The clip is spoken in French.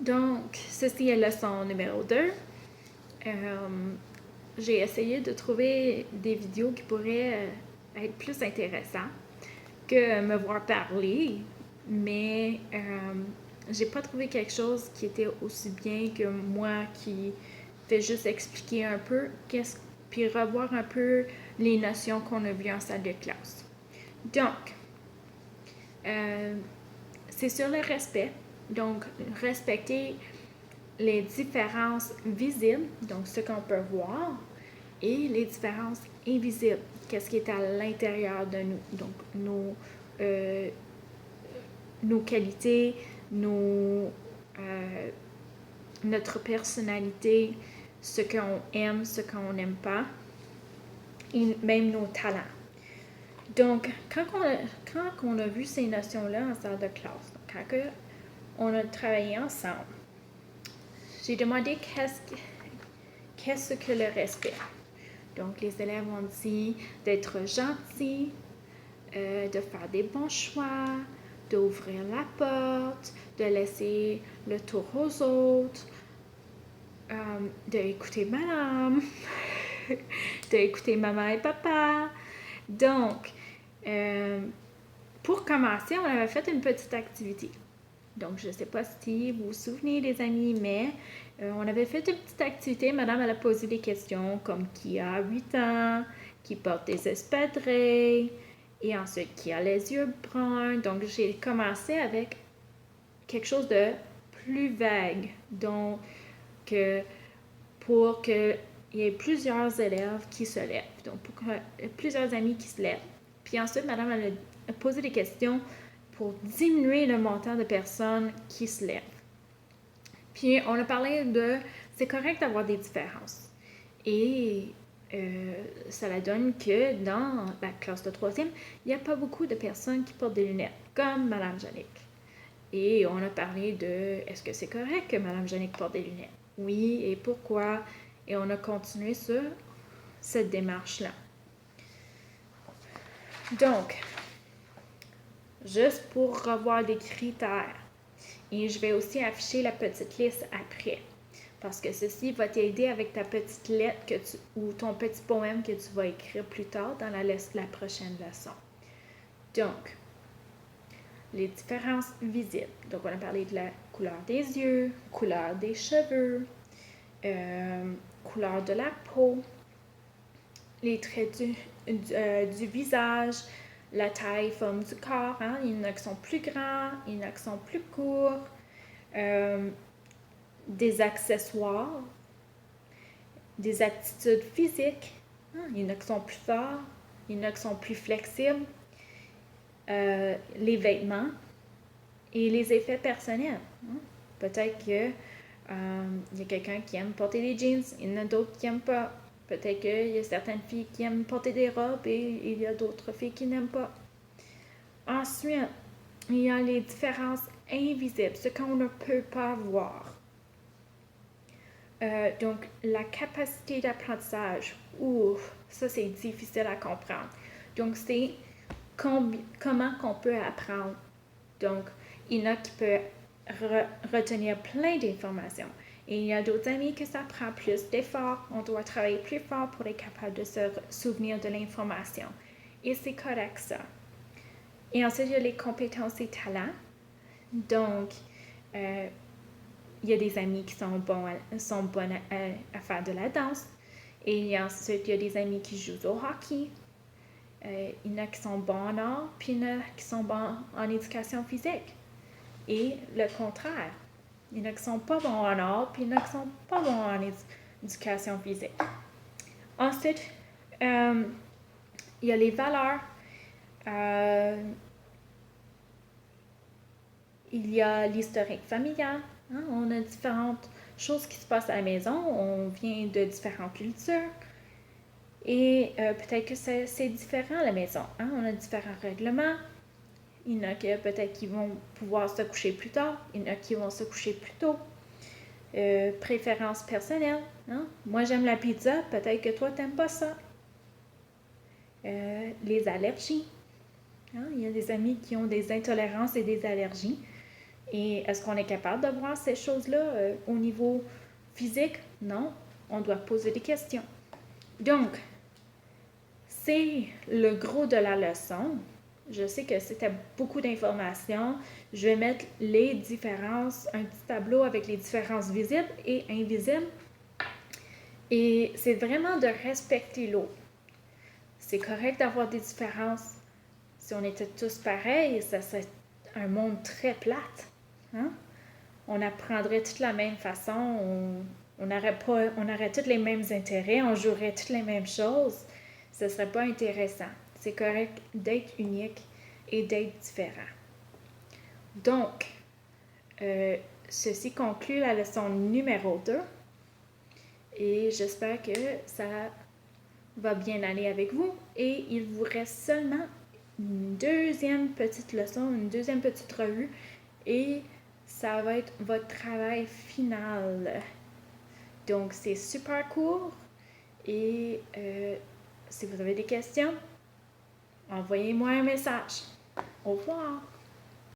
Donc, ceci est leçon numéro 2. J'ai essayé de trouver des vidéos qui pourraient être plus intéressantes que me voir parler, mais j'ai pas trouvé quelque chose qui était aussi bien que moi qui fait juste expliquer un peu puis revoir un peu les notions qu'on a vues en salle de classe. Donc, c'est sur le respect. Donc, respecter les différences visibles, donc ce qu'on peut voir, et les différences invisibles, qu'est-ce qui est à l'intérieur de nous, donc nos qualités, notre personnalité, ce qu'on aime, ce qu'on n'aime pas, et même nos talents. Donc, quand on a vu ces notions-là en salle de classe, quand on a travaillé ensemble, j'ai demandé qu'est-ce que le respect. Donc, les élèves ont dit d'être gentils, de faire des bons choix, d'ouvrir la porte, de laisser le tour aux autres, d'écouter madame, d'écouter maman et papa. Donc, pour commencer, on avait fait une petite activité. Donc, je ne sais pas si vous vous souvenez, les amis, mais on avait fait une petite activité. Madame, elle a posé des questions comme qui a 8 ans, qui porte des espadrilles, et ensuite qui a les yeux bruns. Donc, j'ai commencé avec quelque chose de plus vague. Donc, pour qu'il y ait plusieurs élèves qui se lèvent. Donc, pour que plusieurs amis qui se lèvent. Puis ensuite, madame, elle a posé des questions pour diminuer le montant de personnes qui se lèvent. Puis on a parlé de c'est correct d'avoir des différences. Et ça la donne que dans la classe de 3e, il n'y a pas beaucoup de personnes qui portent des lunettes, comme Mme Jannick. Et on a parlé de est-ce que c'est correct que Mme Jannick porte des lunettes? Oui, et pourquoi? Et on a continué sur cette démarche-là. Donc, juste pour revoir des critères. Et je vais aussi afficher la petite liste après. Parce que ceci va t'aider avec ta petite lettre ou ton petit poème que tu vas écrire plus tard dans la prochaine leçon. Donc, les différences visibles. Donc, on a parlé de la couleur des yeux, couleur des cheveux, couleur de la peau, les traits du visage, la taille, forme du corps. Hein? Il y en a qui sont plus grands, il y en a qui sont plus courts. Des accessoires, des aptitudes physiques. Il y en a qui sont plus forts, il y en a qui sont plus flexibles. Les vêtements et les effets personnels. Peut-être qu'il y a quelqu'un qui aime porter des jeans, il y en a d'autres qui n'aiment pas. Peut-être qu'il y a certaines filles qui aiment porter des robes et il y a d'autres filles qui n'aiment pas. Ensuite, il y a les différences invisibles, ce qu'on ne peut pas voir. Donc, la capacité d'apprentissage, ça c'est difficile à comprendre. Donc, c'est comment qu'on peut apprendre. Donc, il y en a qui peuvent retenir plein d'informations. Et il y a d'autres amis que ça prend plus d'efforts. On doit travailler plus fort pour être capable de se souvenir de l'information. Et c'est correct ça. Et ensuite, il y a les compétences et talents. Donc, il y a des amis qui sont bonnes à faire de la danse. Et ensuite, il y a des amis qui jouent au hockey. Il y en a qui sont bons en art, puis il y en a qui sont bons en éducation physique. Et le contraire. Il y en a qui sont pas bons en art, puis il y en a qui sont pas bons en éducation physique. Ensuite, il y a les valeurs. Il y a l'historique familial. Hein? On a différentes choses qui se passent à la maison. On vient de différentes cultures. Et peut-être que c'est différent à la maison. Hein? On a différents règlements. Il y en a qui peut-être qui vont pouvoir se coucher plus tard. Il y en a qui vont se coucher plus tôt. Préférences personnelles. Hein? Moi, j'aime la pizza. Peut-être que toi, tu n'aimes pas ça. Les allergies. Hein? Il y a des amis qui ont des intolérances et des allergies. Et est-ce qu'on est capable de voir ces choses-là au niveau physique? Non, on doit poser des questions. Donc, c'est le gros de la leçon. Je sais que c'était beaucoup d'informations. Je vais mettre les différences, un petit tableau avec les différences visibles et invisibles. Et c'est vraiment de respecter l'autre. C'est correct d'avoir des différences. Si on était tous pareils, ça serait un monde très plate. Hein? On apprendrait toute la même façon, on aurait tous les mêmes intérêts, on jouerait toutes les mêmes choses. Ce serait pas intéressant. C'est correct d'être unique et d'être différent. Donc, ceci conclut la leçon numéro 2 et j'espère que ça va bien aller avec vous et il vous reste seulement une deuxième petite leçon, une deuxième petite revue et ça va être votre travail final. Donc, c'est super court et si vous avez des questions, envoyez-moi un message. Au revoir!